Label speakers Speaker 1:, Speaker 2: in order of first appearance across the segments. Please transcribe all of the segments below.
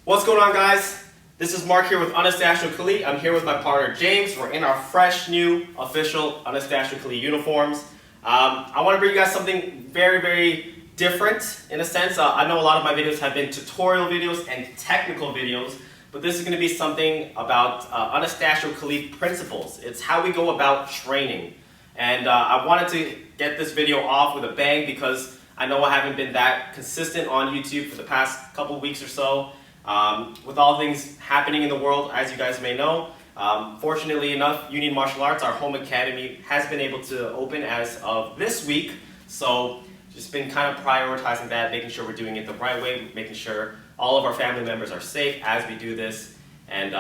Speaker 1: What's going on, guys? This is Mark here with Anastacio. I'm here with my partner James. We're in our fresh new official Anastacio uniforms. I want to bring you guys something very different in a sense. I know a lot of my videos have been tutorial videos and technical videos, but this is going to be something about Anastacio principles. It's how we go about training. And I wanted to get this video off with a bang because I know I haven't been that consistent on YouTube for the past couple weeks or so. With all things happening in the world, as you guys may know, fortunately enough, Union Martial Arts, our home academy, has been able to open as of this week. So just been kind of prioritizing that, making sure we're doing it the right way, making sure all of our family members are safe as we do this, and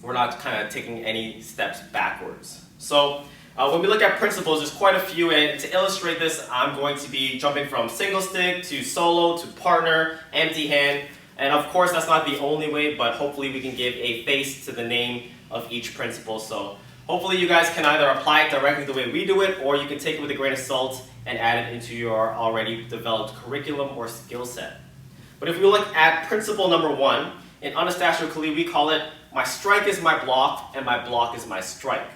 Speaker 1: we're not kind of taking any steps backwards. So when we look at principles, there's quite a few, and to illustrate this, I'm going to be jumping from single stick to solo to partner, empty hand. And of course, that's not the only way, but hopefully we can give a face to the name of each principle. So hopefully you guys can either apply it directly the way we do it, or you can take it with a grain of salt and add it into your already developed curriculum or skill set. But if we look at principle number 1, in Anastacio, we call it, my strike is my block, and my block is my strike.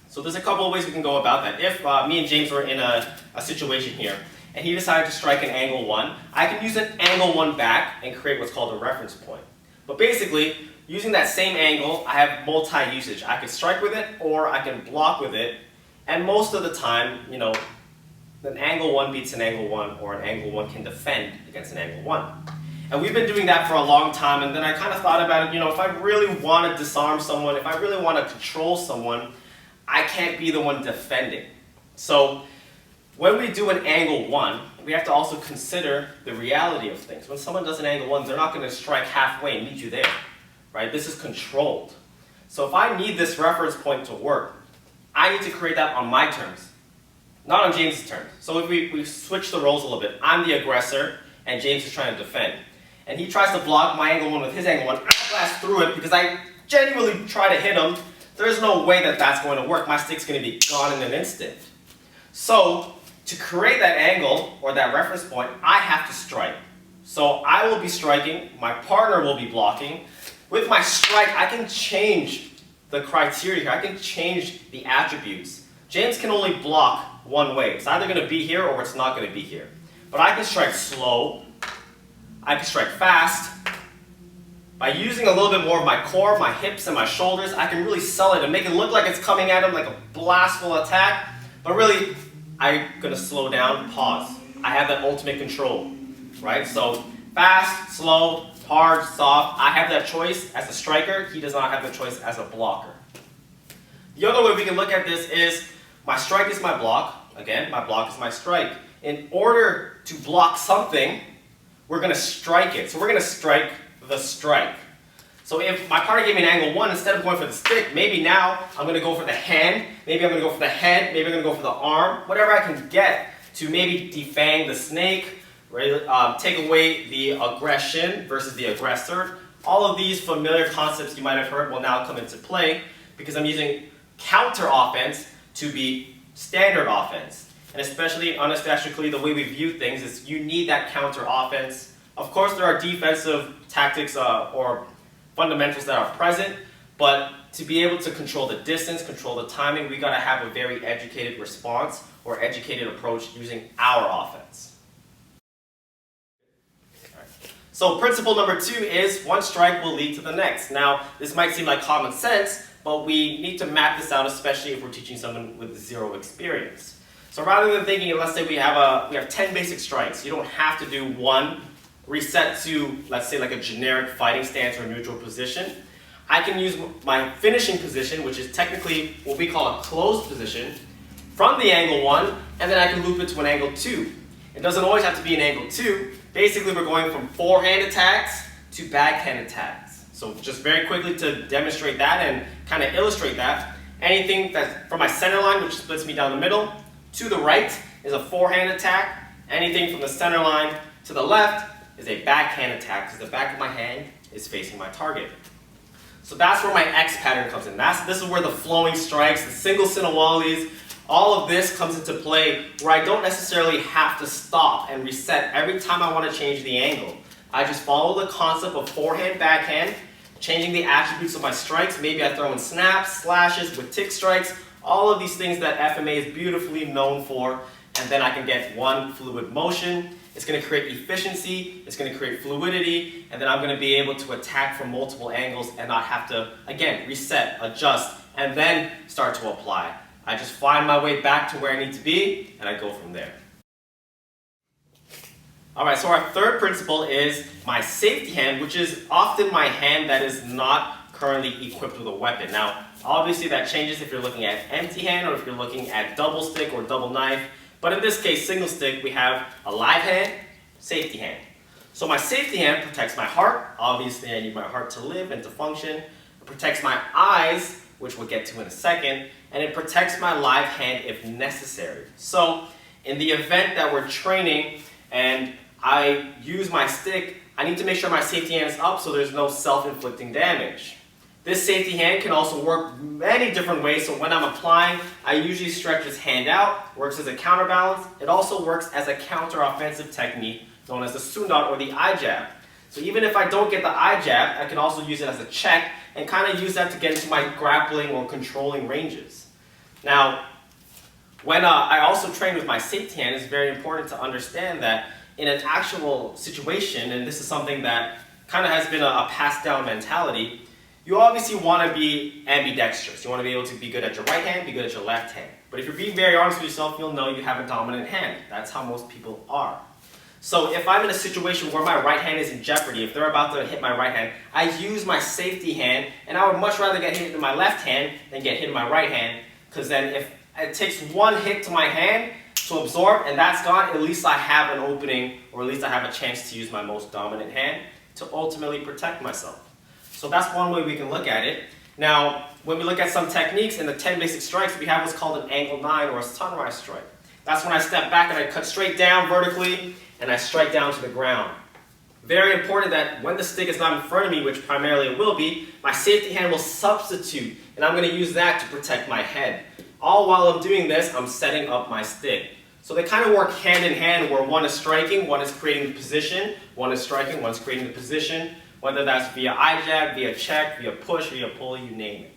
Speaker 1: So there's a couple of ways we can go about that. If me and James were in a situation here, and he decided to strike an angle 1, I can use an angle 1 back and create what's called a reference point. But basically, using that same angle, I have multi-usage. I can strike with it, or I can block with it, and most of the time, you know, an angle 1 beats an angle 1, or an angle 1 can defend against an angle 1. And we've been doing that for a long time, and then I kind of thought about it, you know, if I really want to disarm someone, if I really want to control someone, I can't be the one defending. So when we do an angle 1, we have to also consider the reality of things. When someone does an angle 1, they're not going to strike halfway and meet you there, right? This is controlled. So if I need this reference point to work, I need to create that on my terms, not on James's terms. So if we switch the roles a little bit, I'm the aggressor and James is trying to defend. And he tries to block my angle 1 with his angle 1. I blast through it because I genuinely try to hit him. There's no way that that's going to work. My stick's going to be gone in an instant. So to create that angle, or that reference point, I have to strike. So I will be striking, my partner will be blocking. With my strike, I can change the criteria here. I can change the attributes. James can only block one way. It's either going to be here or it's not going to be here. But I can strike slow, I can strike fast. By using a little bit more of my core, my hips, and my shoulders, I can really sell it and make it look like it's coming at him like a blastful attack. But really, I'm going to slow down, pause. I have that ultimate control, right? So fast, slow, hard, soft. I have that choice as a striker. He does not have the choice as a blocker. The other way we can look at this is my strike is my block. Again, my block is my strike. In order to block something, we're going to strike it. So we're going to strike the strike. So if my partner gave me an angle 1, instead of going for the stick, maybe now I'm going to go for the hand, maybe I'm going to go for the head, maybe I'm going to go for the arm, whatever I can get to maybe defang the snake, right? Take away the aggression versus the aggressor. All of these familiar concepts you might have heard will now come into play because I'm using counter offense to be standard offense. And especially in Anastacio, the way we view things is you need that counter offense. Of course, there are defensive tactics or fundamentals that are present, but to be able to control the distance, control the timing, we got to have a very educated response or educated approach using our offense. All right. So principle number 2 is one strike will lead to the next. Now, this might seem like common sense, but we need to map this out, especially if we're teaching someone with zero experience. So rather than thinking, let's say we have 10 basic strikes, you don't have to do one reset to, let's say, like a generic fighting stance or neutral position. I can use my finishing position, which is technically what we call a closed position, from the angle 1, and then I can loop it to an angle 2. It doesn't always have to be an angle 2. Basically, we're going from forehand attacks to backhand attacks. So just very quickly to demonstrate that and kind of illustrate that, anything that's from my center line, which splits me down the middle, to the right is a forehand attack. Anything from the center line to the left is a backhand attack because the back of my hand is facing my target. So that's where my X pattern comes in. This is where the flowing strikes, the single sinawali's, all of this comes into play where I don't necessarily have to stop and reset every time I want to change the angle. I just follow the concept of forehand, backhand, changing the attributes of my strikes. Maybe I throw in snaps, slashes with tick strikes, all of these things that FMA is beautifully known for, and then I can get one fluid motion. It's going to create efficiency, it's going to create fluidity, and then I'm going to be able to attack from multiple angles and not have to, again, reset, adjust, and then start to apply. I just find my way back to where I need to be, and I go from there. Alright, so our third principle is my safety hand, which is often my hand that is not currently equipped with a weapon. Now, obviously that changes if you're looking at empty hand or if you're looking at double stick or double knife. But in this case, single stick, we have a live hand, safety hand. So my safety hand protects my heart. Obviously, I need my heart to live and to function. It protects my eyes, which we'll get to in a second. And it protects my live hand if necessary. So in the event that we're training and I use my stick, I need to make sure my safety hand is up so there's no self-inflicting damage. This safety hand can also work many different ways, so when I'm applying, I usually stretch this hand out, works as a counterbalance. It also works as a counter-offensive technique known as the sundot or the eye jab. So even if I don't get the eye jab, I can also use it as a check and kind of use that to get into my grappling or controlling ranges. Now, when I also train with my safety hand, it's very important to understand that in an actual situation, and this is something that kind of has been a passed down mentality, you obviously want to be ambidextrous. You want to be able to be good at your right hand, be good at your left hand. But if you're being very honest with yourself, you'll know you have a dominant hand. That's how most people are. So if I'm in a situation where my right hand is in jeopardy, if they're about to hit my right hand, I use my safety hand, and I would much rather get hit in my left hand than get hit in my right hand, because then if it takes one hit to my hand to absorb and that's gone, at least I have an opening, or at least I have a chance to use my most dominant hand to ultimately protect myself. So that's one way we can look at it. Now, when we look at some techniques in the 10 basic strikes, we have what's called an angle 9 or a sunrise strike. That's when I step back and I cut straight down vertically and I strike down to the ground. Very important that when the stick is not in front of me, which primarily it will be, my safety hand will substitute, and I'm going to use that to protect my head. All while I'm doing this, I'm setting up my stick. So they kind of work hand in hand, where one is striking, one is creating the position, one is striking, one is creating the position, whether that's via eye jab, via check, via push, via pull, you name it.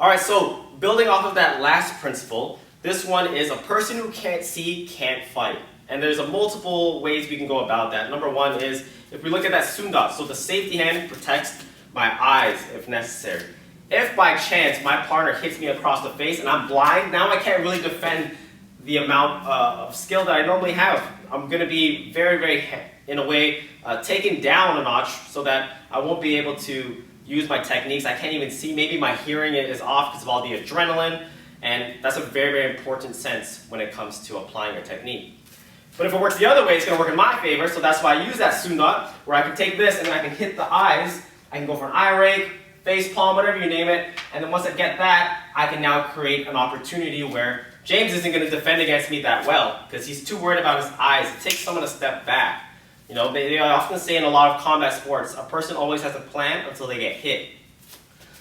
Speaker 1: Alright, so building off of that last principle, this one is a person who can't see can't fight. And there's multiple ways we can go about that. Number one is, if we look at that sundot, so the safety hand protects my eyes if necessary. If by chance my partner hits me across the face and I'm blind, now I can't really defend the amount of skill that I normally have. I'm going to be very, in a way, taken down a notch so that I won't be able to use my techniques. I can't even see. Maybe my hearing is off because of all the adrenaline, and that's a very important sense when it comes to applying a technique. But if it works the other way, it's going to work in my favor, so that's why I use that sundot, where I can take this and then I can hit the eyes. I can go for an eye rake, face palm, whatever you name it, and then once I get that, I can now create an opportunity where James isn't going to defend against me that well, because he's too worried about his eyes. It takes someone to step back. You know, they often say in a lot of combat sports, a person always has a plan until they get hit.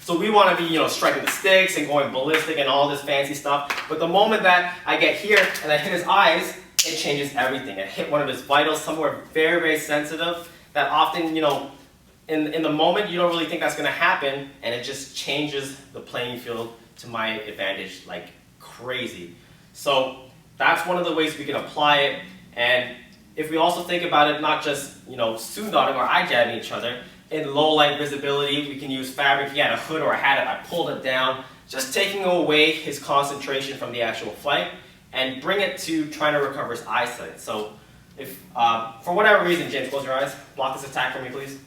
Speaker 1: So we want to be, striking the sticks and going ballistic and all this fancy stuff. But the moment that I get here and I hit his eyes, it changes everything. I hit one of his vitals, somewhere very sensitive, that often, in the moment, you don't really think that's going to happen, and it just changes the playing field to my advantage like crazy. So that's one of the ways we can apply it. And if we also think about it, not just sundotting or eye jabbing each other, in low light visibility, we can use fabric. If he had a hood or a hat, I pulled it down, just taking away his concentration from the actual fight and bring it to trying to recover his eyesight. So if, for whatever reason, James, close your eyes, block this attack for me, please.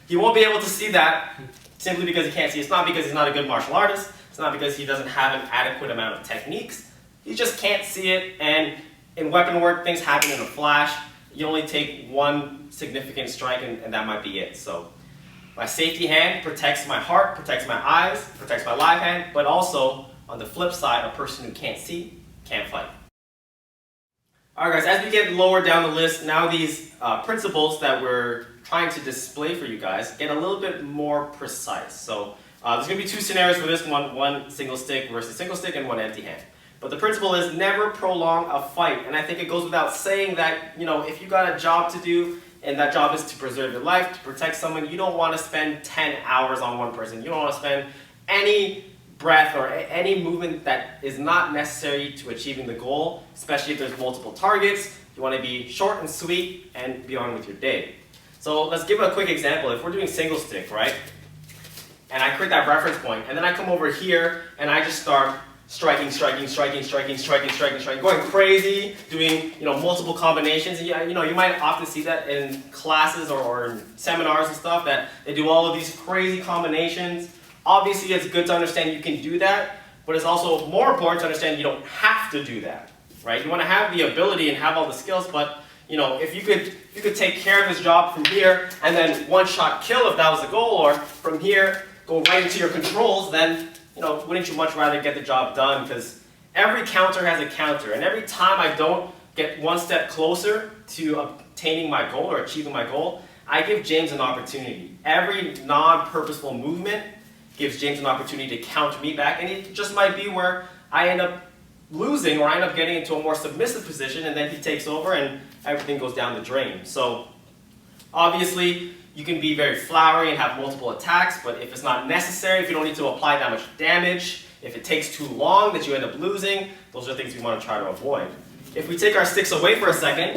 Speaker 1: He won't be able to see that simply because he can't see. It's not because he's not a good martial artist. It's not because he doesn't have an adequate amount of techniques. He just can't see it, and in weapon work, things happen in a flash. You only take one significant strike, and that might be it. So my safety hand protects my heart, protects my eyes, protects my live hand, but also, on the flip side, a person who can't see can't fight. Alright guys, as we get lower down the list, now these principles that we're trying to display for you guys get a little bit more precise. So there's going to be two scenarios for this one single stick versus single stick and one empty hand. But the principle is never prolong a fight. And I think it goes without saying that, if you got a job to do, and that job is to preserve your life, to protect someone, you don't want to spend 10 hours on one person. You don't want to spend any breath or any movement that is not necessary to achieving the goal, especially if there's multiple targets. You want to be short and sweet and be on with your day. So let's give a quick example. If we're doing single stick, right? And I create that reference point, and then I come over here and I just start striking, going crazy, doing multiple combinations. And you might often see that in classes or in seminars and stuff, that they do all of these crazy combinations. Obviously, it's good to understand you can do that, but it's also more important to understand you don't have to do that, right? You want to have the ability and have all the skills, but if you could take care of this job from here and then one shot kill if that was the goal, or from here go right into your controls, then wouldn't you much rather get the job done? Because every counter has a counter, and every time I don't get one step closer to obtaining my goal or achieving my goal, I give James an opportunity. Every non-purposeful movement gives James an opportunity to counter me back, and it just might be where I end up losing, or I end up getting into a more submissive position, and then he takes over and everything goes down the drain. So obviously you can be very flowery and have multiple attacks, but if it's not necessary, if you don't need to apply that much damage, if it takes too long that you end up losing, those are things we want to try to avoid. If we take our sticks away for a second,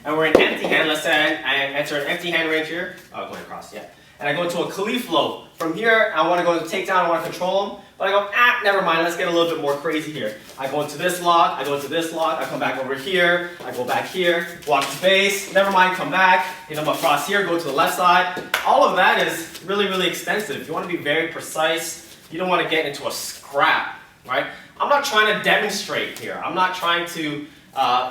Speaker 1: and we're in empty hand, let's say I enter an empty hand range here, going across, yeah. And I go into a Kali flow. From here, I want to go into takedown, I want to control him, but I go, never mind, let's get a little bit more crazy here. I go into this lock, I go into this lock, I come back over here, I go back here, walk to base, never mind, come back, hit him across here, go to the left side. All of that is really, really extensive. You want to be very precise. You don't want to get into a scrap, right? I'm not trying to demonstrate here. I'm not trying to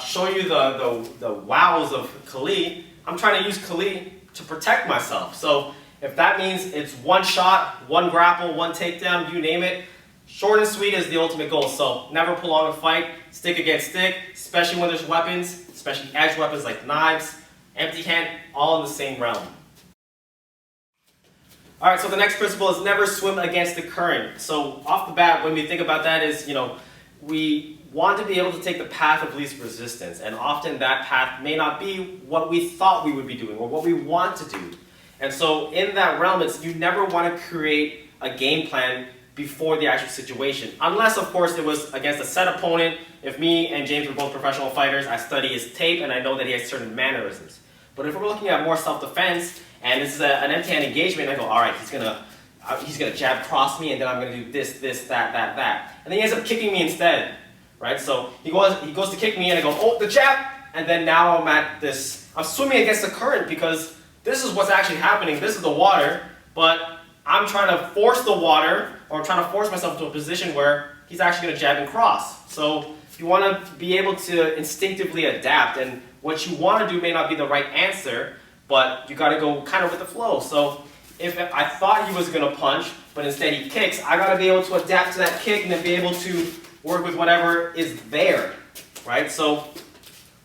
Speaker 1: show you the wows of Kali. I'm trying to use Kali to protect myself. So if that means it's one shot, one grapple, one takedown, you name it, short and sweet is the ultimate goal. So never prolong a fight, stick against stick, especially when there's weapons, especially edge weapons like knives, empty hand, all in the same realm. All right, so the next principle is never swim against the current. So off the bat, when we think about that is, we want to be able to take the path of least resistance, and often that path may not be what we thought we would be doing or what we want to do. And so in that realm, you never want to create a game plan before the actual situation. Unless, of course, it was against a set opponent. If me and James were both professional fighters, I study his tape and I know that he has certain mannerisms. But if we're looking at more self-defense, and this is an empty-hand engagement, I go, all right, he's gonna jab cross me, and then I'm gonna do this, that. And then he ends up kicking me instead, right? So he goes to kick me, and I go, oh, the jab! And then now I'm swimming against the current, because this is what's actually happening. This is the water, but I'm trying to force the water, or I'm trying to force myself into a position where he's actually going to jab and cross. So you want to be able to instinctively adapt, and what you want to do may not be the right answer, but you got to go kind of with the flow. So if I thought he was going to punch, but instead he kicks, I got to be able to adapt to that kick and then be able to work with whatever is there, right? So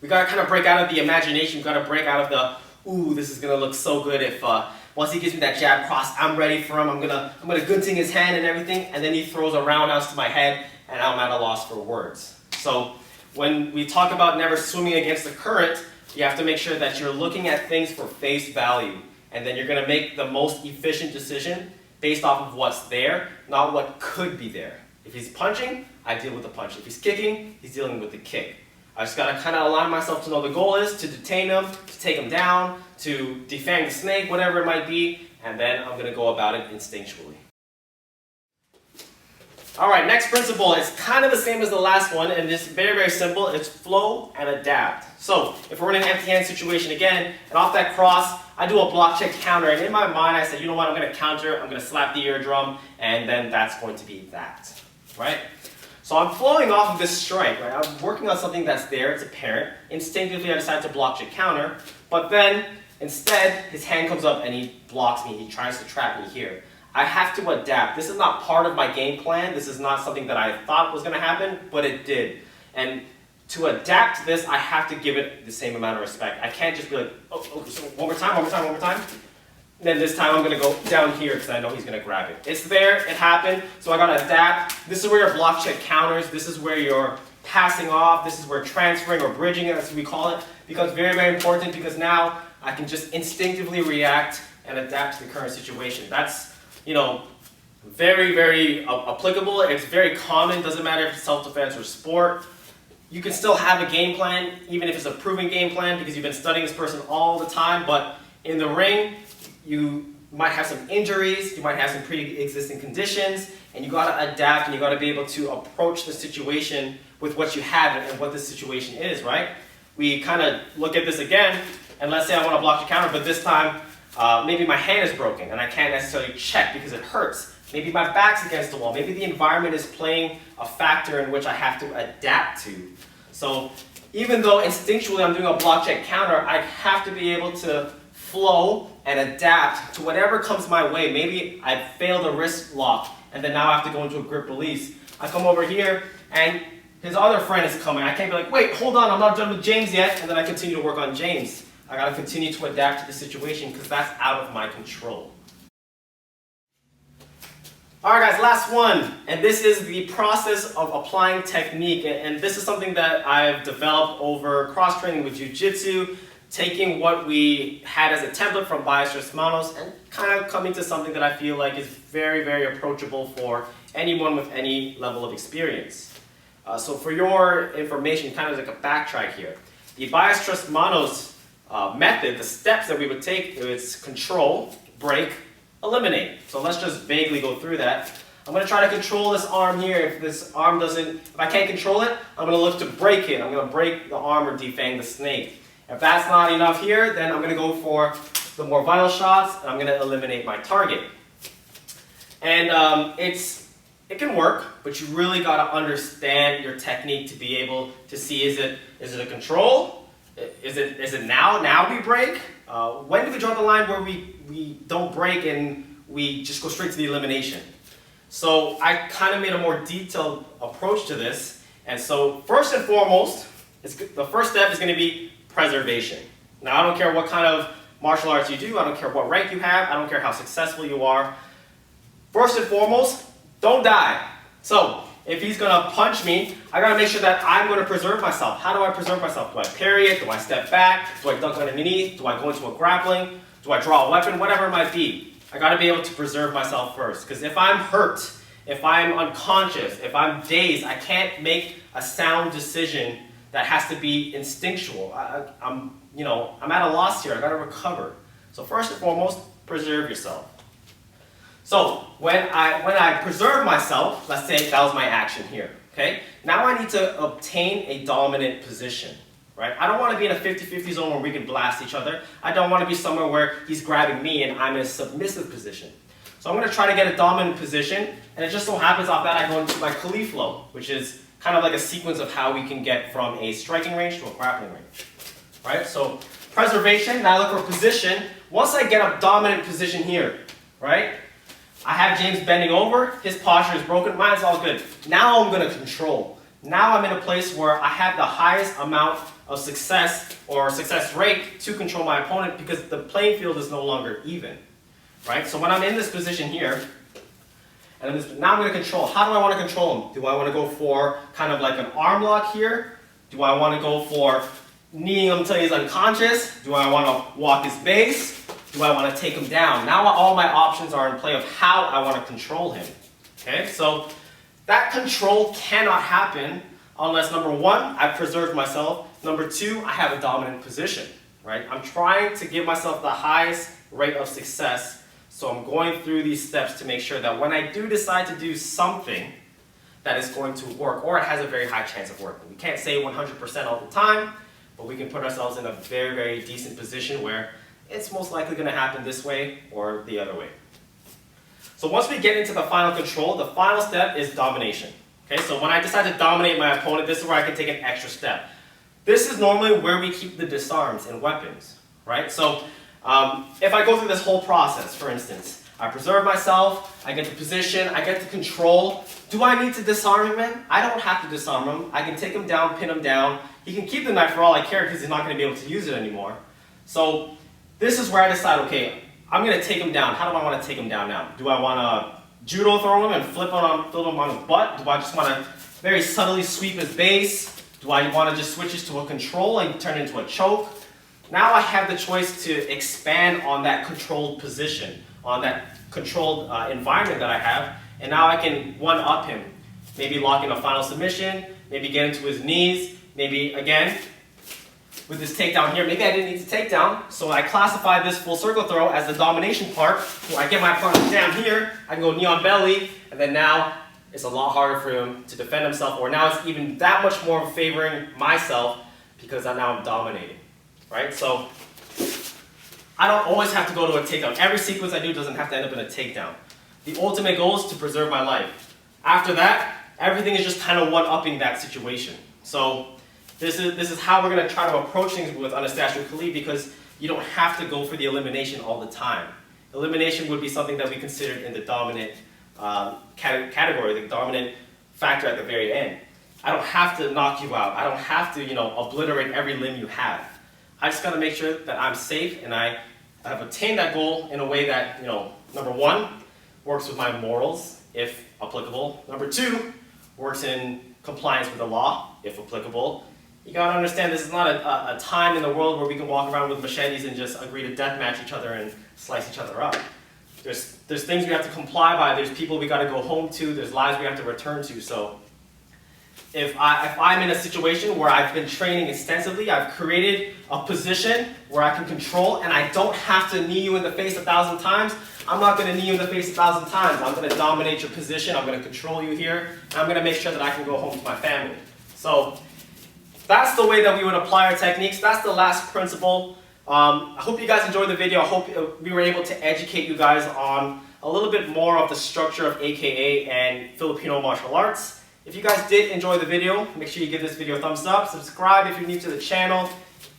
Speaker 1: we got to kind of break out of the imagination. We got to break out of the, ooh, this is gonna look so good if once he gives me that jab cross, I'm ready for him. I'm gonna good thing his hand and everything, and then he throws a roundhouse to my head, and I'm at a loss for words. So when we talk about never swimming against the current, you have to make sure that you're looking at things for face value, and then you're gonna make the most efficient decision based off of what's there, not what could be there. If he's punching, I deal with the punch. If he's kicking, he's dealing with the kick. I just got to kind of align myself to know the goal is to detain him, to take him down, to defang the snake, whatever it might be, and then I'm going to go about it instinctually. All right, next principle is kind of the same as the last one, and it's very, very simple. It's flow and adapt. So if we're in an empty hand situation again, and off that cross, I do a block check counter, and in my mind I say, you know what, I'm going to counter, I'm going to slap the eardrum, and then that's going to be that, right? So I'm flowing off of this strike, right? I'm working on something that's there, it's apparent. Instinctively I decide to block check counter, but then instead his hand comes up and he blocks me, he tries to trap me here. I have to adapt. This is not part of my game plan, this is not something that I thought was going to happen, but it did. And to adapt to this, I have to give it the same amount of respect. I can't just be like, oh so one more time. Then this time I'm going to go down here because I know he's going to grab it. It's there, it happened, so I got to adapt. This is where your block check counters. This is where you're passing off. This is where transferring or bridging, as we call it, becomes very, very important because now I can just instinctively react and adapt to the current situation. That's, very, very applicable. It's very common. Doesn't matter if it's self-defense or sport. You can still have a game plan, even if it's a proven game plan, because you've been studying this person all the time. But in the ring, you might have some injuries, you might have some pre-existing conditions, and you got to adapt and you got to be able to approach the situation with what you have and what the situation is, right? We kind of look at this again, and let's say I want to block the counter, but this time maybe my hand is broken and I can't necessarily check because it hurts. Maybe my back's against the wall. Maybe the environment is playing a factor in which I have to adapt to. So even though instinctually I'm doing a block check counter, I have to be able to flow and adapt to whatever comes my way. Maybe I failed a wrist lock and then now I have to go into a grip release. I come over here and his other friend is coming. I can't be like, wait, hold on, I'm not done with James yet, and then I continue to work on James. I gotta continue to adapt to the situation because that's out of my control. Alright guys, last one, and this is the process of applying technique, and this is something that I've developed over cross-training with Jiu-Jitsu, taking what we had as a template from Bias Tres Manos and kind of coming to something that I feel like is very, very approachable for anyone with any level of experience. So for your information, kind of like a backtrack here, the Bias Tres Manos method, the steps that we would take, is control, break, eliminate. So let's just vaguely go through that. I'm going to try to control this arm here. If this arm doesn't, if I can't control it, I'm going to look to break it. I'm going to break the arm or defang the snake. If that's not enough here, then I'm going to go for the more vital shots, and I'm going to eliminate my target. And it can work, but you really got to understand your technique to be able to see, is it a control? Is it now we break? When do we draw the line where we don't break and we just go straight to the elimination? So I kind of made a more detailed approach to this. And so first and foremost, the first step is going to be preservation. Now I don't care what kind of martial arts you do, I don't care what rank you have, I don't care how successful you are. First and foremost, don't die. So if he's going to punch me, I got to make sure that I'm going to preserve myself. How do I preserve myself? Do I parry it? Do I step back? Do I dunk underneath? Do I go into a grappling? Do I draw a weapon? Whatever it might be. I got to be able to preserve myself first. Because if I'm hurt, if I'm unconscious, if I'm dazed, I can't make a sound decision that has to be instinctual. I'm at a loss here. I got to recover. So first and foremost, preserve yourself. So when I preserve myself, let's say that was my action here, okay? Now I need to obtain a dominant position, right? I don't want to be in a 50-50 zone where we can blast each other. I don't want to be somewhere where he's grabbing me and I'm in a submissive position. So I'm going to try to get a dominant position, and it just so happens off that I go into my Kali flow, which is kind of like a sequence of how we can get from a striking range to a grappling range, right? So preservation, now I look for position. Once I get a dominant position here, right? I have James bending over, his posture is broken, mine's all good. Now I'm going to control. Now I'm in a place where I have the highest amount of success or success rate to control my opponent because the playing field is no longer even, right? So when I'm in this position here, and now I'm going to control. How do I want to control him? Do I want to go for kind of like an arm lock here? Do I want to go for kneeing him until he's unconscious? Do I want to walk his base? Do I want to take him down? Now all my options are in play of how I want to control him. Okay, so that control cannot happen unless, number one, I've preserved myself. Number two, I have a dominant position, right? I'm trying to give myself the highest rate of success, so I'm going through these steps to make sure that when I do decide to do something that is going to work, or it has a very high chance of working. We can't say 100% all the time, but we can put ourselves in a very, very decent position where it's most likely going to happen this way or the other way. So once we get into the final control, the final step is domination. Okay, so when I decide to dominate my opponent, this is where I can take an extra step. This is normally where we keep the disarms and weapons, right? So if I go through this whole process, for instance, I preserve myself, I get the position, I get the control. Do I need to disarm him, man? I don't have to disarm him. I can take him down, pin him down. He can keep the knife for all I care because he's not going to be able to use it anymore. So this is where I decide, okay, I'm gonna take him down. How do I wanna take him down now? Do I wanna judo throw him and flip him on his butt? Do I just wanna very subtly sweep his base? Do I wanna just switch this to a control and turn it into a choke? Now I have the choice to expand on that controlled position, on that controlled environment that I have, and now I can one-up him. Maybe lock in a final submission, maybe get into his knees, maybe again, with this takedown here, maybe I didn't need to take down, so I classify this full circle throw as the domination part, where I get my opponent down here, I can go knee on belly, and then now it's a lot harder for him to defend himself, or now it's even that much more favoring myself because now I'm dominating, right? So I don't always have to go to a takedown. Every sequence I do doesn't have to end up in a takedown. The ultimate goal is to preserve my life. After that, everything is just kind of one-upping that situation. So this is how we're going to try to approach things with Anastacio Khalid, because you don't have to go for the elimination all the time. Elimination would be something that we considered in the dominant category, the dominant factor at the very end. I don't have to knock you out. I don't have to, obliterate every limb you have. I just got to make sure that I'm safe and I have attained that goal in a way that, number one, works with my morals, if applicable. Number two, works in compliance with the law, if applicable. You gotta understand, this is not a time in the world where we can walk around with machetes and just agree to deathmatch each other and slice each other up. There's things we have to comply by, there's people we gotta go home to, there's lives we have to return to. So if I'm in a situation where I've been training extensively, I've created a position where I can control and I don't have to knee you in the face 1,000 times, I'm not going to knee you in the face 1,000 times. I'm going to dominate your position, I'm going to control you here, and I'm going to make sure that I can go home to my family. So that's the way that we would apply our techniques. That's the last principle. I hope you guys enjoyed the video. I hope we were able to educate you guys on a little bit more of the structure of AKA and Filipino martial arts. If you guys did enjoy the video, make sure you give this video a thumbs up, subscribe if you're new to the channel.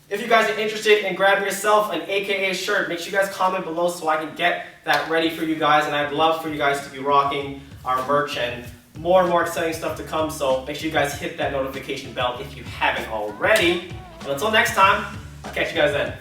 Speaker 1: If you guys are interested in grabbing yourself an AKA shirt, make sure you guys comment below so I can get that ready for you guys, and I'd love for you guys to be rocking our merch and more exciting stuff to come, so make sure you guys hit that notification bell if you haven't already. And until next time, I'll catch you guys then.